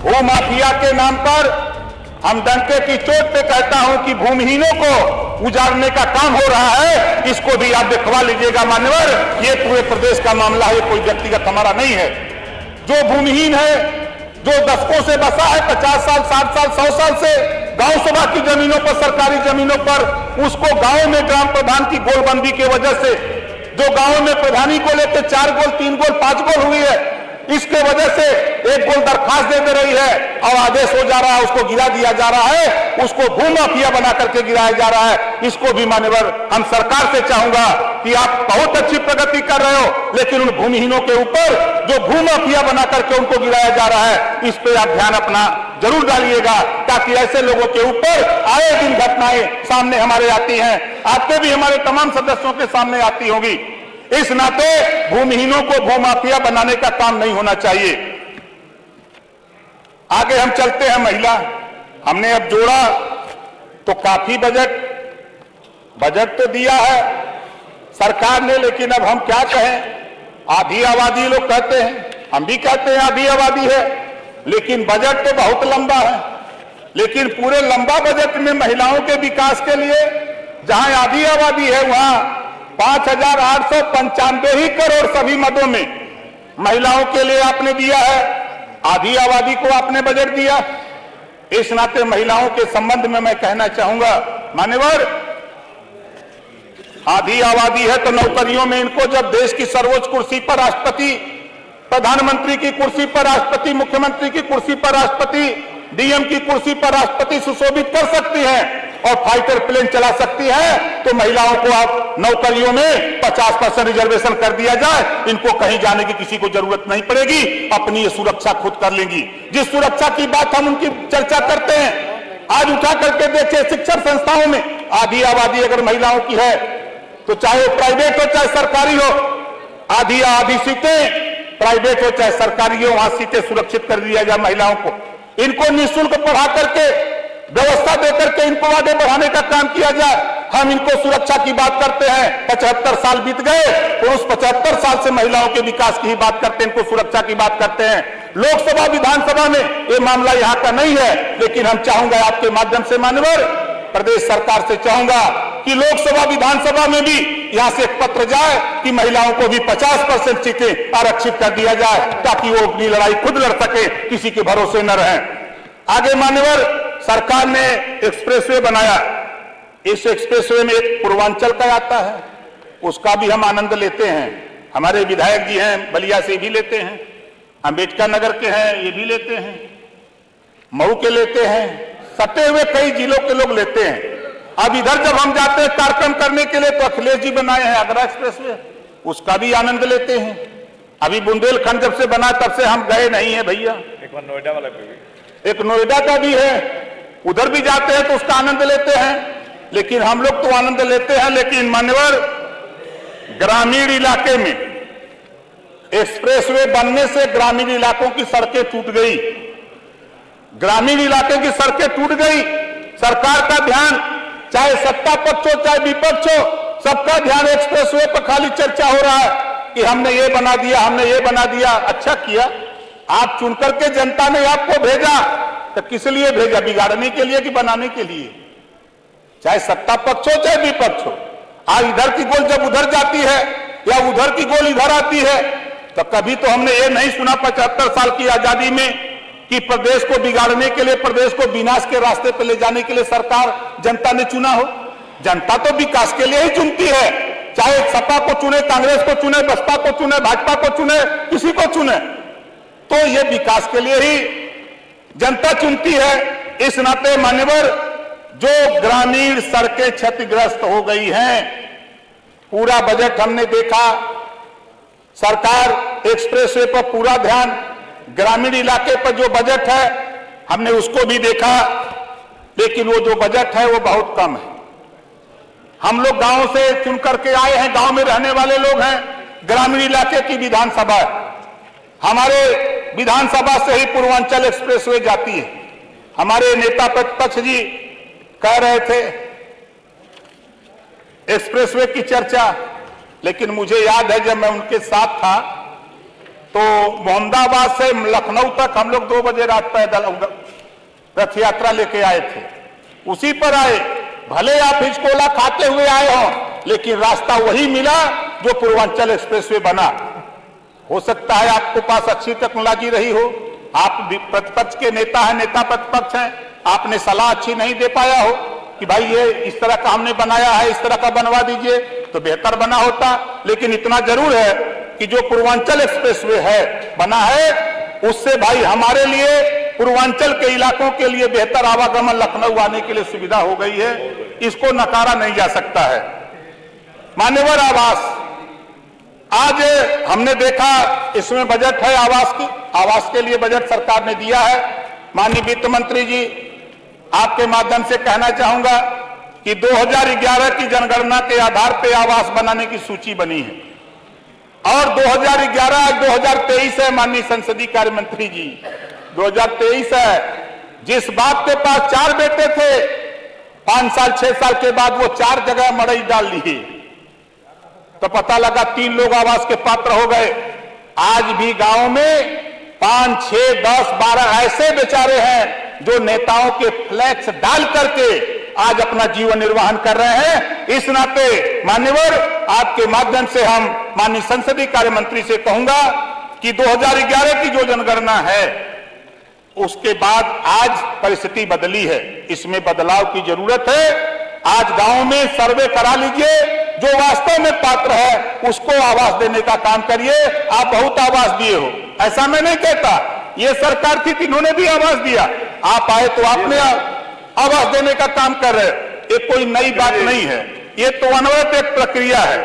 भूमाफिया के नाम पर हम डंके की चोट पे कहता हूं कि भूमिहीनों को उजाड़ने का काम हो रहा है। इसको भी आप दिखवा लीजिएगा मान्यवर, ये पूरे प्रदेश का मामला है, कोई व्यक्तिगत हमारा नहीं है। जो भूमिहीन है, जो दशकों से बसा है, 50 साल 60 साल 100 साल से गांव सभा की जमीनों पर, सरकारी जमीनों पर, उसको गांव में ग्राम प्रधान की गोलबंदी की वजह से, जो गांव में प्रधानी को लेकर 4 गोल 3 गोल 5 गोल हुई है, इसके वजह से 1 गोल दरखास्त दे रही है और आदेश हो जा रहा है, उसको गिरा दिया जा रहा है, उसको भूमाफिया बना करके गिराया जा रहा है। इसको भी मान्यवर हम सरकार से चाहूंगा कि आप बहुत अच्छी प्रगति कर रहे हो, लेकिन उन भूमिहीनों के ऊपर जो भूमाफिया बना करके उनको गिराया जा रहा है, इस पे आप ध्यान अपना जरूर डालिएगा, ताकि ऐसे लोगों के ऊपर आए दिन घटनाएं सामने हमारे आती हैं, आपके भी हमारे तमाम सदस्यों के सामने आती होंगी। इस नाते भूमिहीनों को भूमाफिया बनाने का काम नहीं होना चाहिए। आगे हम चलते हैं। महिला हमने अब जोड़ा तो काफी बजट तो दिया है सरकार ने, लेकिन अब हम क्या कहें, आधी आबादी लोग कहते हैं, हम भी कहते हैं आधी आबादी है, लेकिन बजट तो बहुत लंबा है। लेकिन पूरे लंबा बजट में महिलाओं के विकास के लिए जहां आधी आबादी है वहां 5,895 ही करोड़ सभी मदों में महिलाओं के लिए आपने दिया है, आधी आबादी को आपने बजट दिया। इस नाते महिलाओं के संबंध में मैं कहना चाहूंगा मान्यवर, आधी आबादी है तो नौकरियों में इनको जब देश की सर्वोच्च कुर्सी पर राष्ट्रपति, प्रधानमंत्री की कुर्सी पर राष्ट्रपति, मुख्यमंत्री की कुर्सी पर राष्ट्रपति, डीएम की कुर्सी पर राष्ट्रपति सुशोभित कर सकती है और फाइटर प्लेन चला सकती है, तो महिलाओं को आप नौकरियों में 50% रिजर्वेशन कर दिया जाए, इनको कहीं जाने की किसी को जरूरत नहीं पड़ेगी, अपनी ये सुरक्षा खुद कर लेंगी। जिस सुरक्षा की बात हम उनकी चर्चा करते हैं, आज उठा करके देखिए शिक्षण संस्थाओं में आधी आबादी अगर महिलाओं की है तो चाहे प्राइवेट हो चाहे सरकारी हो, आधी सीटें प्राइवेट हो चाहे सरकारी हो, वहां सीटें सुरक्षित कर दिया जाए महिलाओं को, इनको निःशुल्क पढ़ा करके व्यवस्था देकर के इनको आगे बढ़ाने का काम किया जाए। हम इनको सुरक्षा की बात करते हैं, 75 साल बीत गए तो उस 75 साल से महिलाओं के विकास की ही बात करते हैं, इनको सुरक्षा की बात करते हैं। लोकसभा विधानसभा में ये मामला यहाँ का नहीं है, लेकिन हम चाहूंगा आपके माध्यम से मान्यवर प्रदेश सरकार से चाहूंगा कि लोकसभा विधानसभा में भी यहां से एक पत्र जाए कि महिलाओं को भी 50% सीटें आरक्षित कर दिया जाए, ताकि वो अपनी लड़ाई खुद लड़ सके, किसी के भरोसे न रहे। आगे मान्यवर सरकार ने एक्सप्रेसवे बनाया, इस एक्सप्रेसवे में एक पूर्वांचल का आता है, उसका भी हम आनंद लेते हैं। हमारे विधायक जी हैं बलिया से भी लेते हैं, अंबेडकर नगर के हैं ये भी लेते हैं, मऊ के लेते हैं, सटे हुए कई जिलों के लोग लेते हैं। अब इधर जब हम जाते हैं कार्यक्रम करने के लिए तो अखिलेश जी बनाए हैं आगरा एक्सप्रेसवे, उसका भी आनंद लेते हैं। अभी बुंदेलखंड जब से बना तब से हम गए नहीं है भैया, एक नोएडा वाला भी, एक नोएडा का भी है, उधर भी जाते हैं तो उसका आनंद लेते हैं। लेकिन हम लोग तो आनंद लेते हैं, लेकिन मान्यवर ग्रामीण इलाके में एक्सप्रेसवे बनने से ग्रामीण इलाकों की सड़कें टूट गई, ग्रामीण इलाके की सड़कें टूट गई। सरकार का ध्यान, चाहे सत्ता पक्ष हो चाहे विपक्ष हो, सबका ध्यान एक्सप्रेसवे पर खाली चर्चा हो रहा है कि हमने ये बना दिया, हमने ये बना दिया। अच्छा किया, आप चुनकर के जनता ने आपको भेजा, तो किस लिए भेजा, बिगाड़ने के लिए कि बनाने के लिए? चाहे सत्ता पक्ष हो चाहे विपक्ष हो, आज इधर की गोल जब उधर जाती है या उधर की गोल इधर आती है, तो कभी तो हमने ये नहीं सुना 75 साल की आजादी में कि प्रदेश को बिगाड़ने के लिए, प्रदेश को विनाश के रास्ते पर ले जाने के लिए सरकार जनता ने चुना हो। जनता तो विकास के लिए ही चुनती है, चाहे सपा को चुने, कांग्रेस को चुने, बसपा को चुने, भाजपा को चुने, किसी को चुने, तो ये विकास के लिए ही जनता चुनती है। इस नाते मान्यवर जो ग्रामीण सड़कें क्षतिग्रस्त हो गई हैं, पूरा बजट हमने देखा, सरकार एक्सप्रेसवे पर पूरा ध्यान, ग्रामीण इलाके पर जो बजट है हमने उसको भी देखा, लेकिन वो जो बजट है वो बहुत कम है। हम लोग गांव से चुन करके आए हैं, गांव में रहने वाले लोग हैं, ग्रामीण इलाके की विधानसभा है, हमारे विधानसभा से ही पूर्वांचल एक्सप्रेसवे जाती है। हमारे नेता प्रतिपक्ष जी कह रहे थे एक्सप्रेसवे की चर्चा, लेकिन मुझे याद है जब मैं उनके साथ था तो मोहम्मदाबाद से लखनऊ तक हम लोग 2 बजे रात पैदल रथ यात्रा लेके आए थे, उसी पर आए। भले आप हिचकोला खाते हुए आए हो, लेकिन रास्ता वही मिला जो पूर्वांचल एक्सप्रेसवे बना। हो सकता है आपके पास अच्छी टेक्नोलॉजी रही हो, आप प्रतिपक्ष के नेता हैं, नेता प्रतिपक्ष हैं, आपने सलाह अच्छी नहीं दे पाया हो कि भाई ये इस तरह का हमने बनाया है, इस तरह का बनवा दीजिए तो बेहतर बना होता। लेकिन इतना जरूर है कि जो पूर्वांचल एक्सप्रेसवे है बना है, उससे भाई हमारे लिए, पूर्वांचल के इलाकों के लिए बेहतर आवागमन लखनऊ आने के लिए सुविधा हो गई है, इसको नकारा नहीं जा सकता है। मान्यवर आवास, आज हमने देखा इसमें बजट है आवास की, आवास के लिए बजट सरकार ने दिया है। माननीय वित्त मंत्री जी, आपके माध्यम से कहना चाहूंगा कि 2011 की जनगणना के आधार पर आवास बनाने की सूची बनी है और 2011 2023 है। माननीय संसदीय कार्य मंत्री जी, 2023 है। जिस बाप के पास 4 बेटे थे, 5 साल 6 साल के बाद वो 4 जगह मड़ई डाल लिए तो पता लगा 3 लोग आवास के पात्र हो गए। आज भी गांव में 5, 6, 10, 12 ऐसे बेचारे हैं जो नेताओं के फ्लैक्स डाल करके आज अपना जीवन निर्वाहन कर रहे हैं। इस नाते मान्यवर, आपके माध्यम से हम माननीय संसदीय कार्य मंत्री से कहूंगा कि 2011 की जो जनगणना है उसके बाद आज परिस्थिति बदली है, इसमें बदलाव की जरूरत है। आज गांव में सर्वे करा लीजिए, जो वास्तव में पात्र है उसको आवास देने का काम करिए। आप बहुत आवास दिए हो, ऐसा मैं नहीं कहता, ये सरकार थी इन्होंने भी आवास दिया, आप आए तो आपने आवास देने का काम कर रहे। ये कोई नई बात नहीं है, ये तो अनवरत एक प्रक्रिया है।